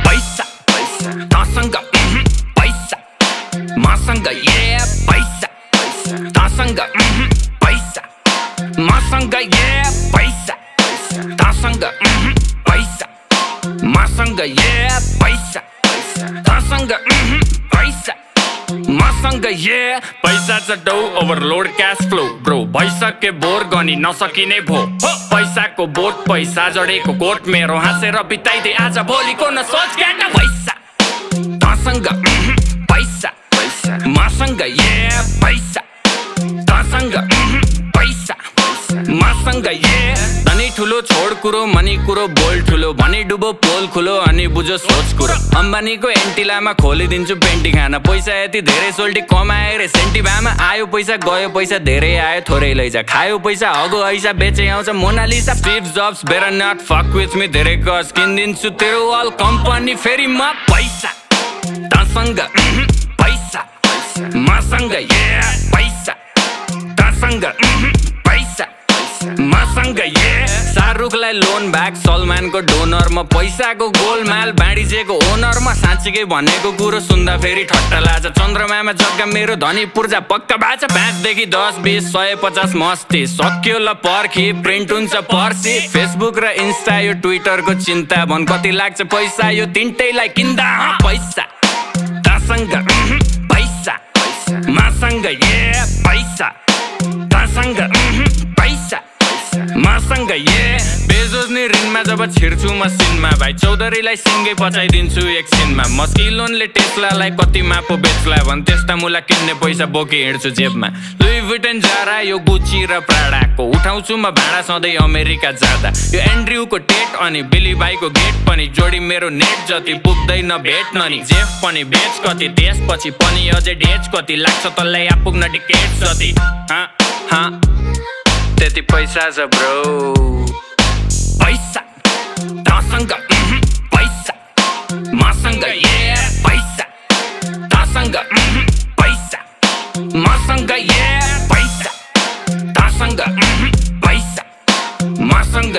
पैसा तसँग पैसा मसँग पैसा तसँग पैसा मसँग पैसा तसँग पैसा मसँग पैसा तसँग पैसा मसँग पैसा चटौ ओभरलोड क्याश फ्लो ब्रो भइसके बोर गनी नसकिने भो पैसाको बोट पैसा जडेको कोट मेरो हाँसेर बिताइदे आज भोलिको न सोच केटा पैसा तसँग पैसा मसँग पैसा तसँग पैसा मसँग धनी ठुलो छोड कुरो मनी कुरो बोल ठुलो भनी डुबो पोल खुलो अनि बुझो सोच कुरो अम्बानीको एन्टिलामा खोलिदिन्छु पेन्टी खाना पैसा यति धेरै सोल्टी कमाए रे सेन्टी भामा आयो पैसा गयो पैसा धेरै आयो थोरै लैजा खायो पैसा हगो ऐसा बेचे आउँछ Mona Lisa Steve Jobs better not fuck with me धेरै गज किनिदिन्छु तेरो अल कम्पनी फेरि म पैसा तसँग पैसा मसँग पैसा तसँग पैसा मसँग शाहरुखलाई लोन ब्याक सलमानको डोनर म पैसाको गोलमाल बाँडिजेको ओनर म साँच्चीकै भनेको कुरो सुन्दा फेरि ठट्टा लाग्छ चन्द्रमामा जग्गा मेरो धनी पूर्जा पक्का बाछ 5 देखि 10 20 150 मस्ती सक्यो ल पर्खी प्रिन्ट हुन्छ पर्सी फेसबुक र इन्स्टा यो ट्विटरको चिन्ता भन कति लाग्छ पैसा यो तिनटैलाई किन्दा पैसा तसँग पैसा मसँग पैसा तसँग पैसा मसँग बेजोज नि ऋणमा जब छिर्छु म सिनमा भाइ चौधरीलाई सिङ्गै पचाइदिन्छु एकछिनमा मस्किलोनले टेस्लालाई कतिमा पो बेच्ला भन् त्यस्ता मुला किन्ने पैसा बोकी हिँड्छु जेबमा लुई विटन जारा यो गुची र प्राडाको उठाउँछु म भाडा सधैँ अमेरिका जाँदा यो एन्ड्रयुको टेट अनि बिली भाइको गेट पनि जोडी मेरो नेट जति पुग्दैन भेट्न नि जेफ पनि बेच कति त्यसपछि पनि अझै डेच कति लाग्छ तँलाई आपुग्न टिकेट जति त्यति पैसा छ ब्रो पैसा तसँग पैसा मसँग पैसा तसँग पैसा मसँग पैसा तसँग पैसा मसँग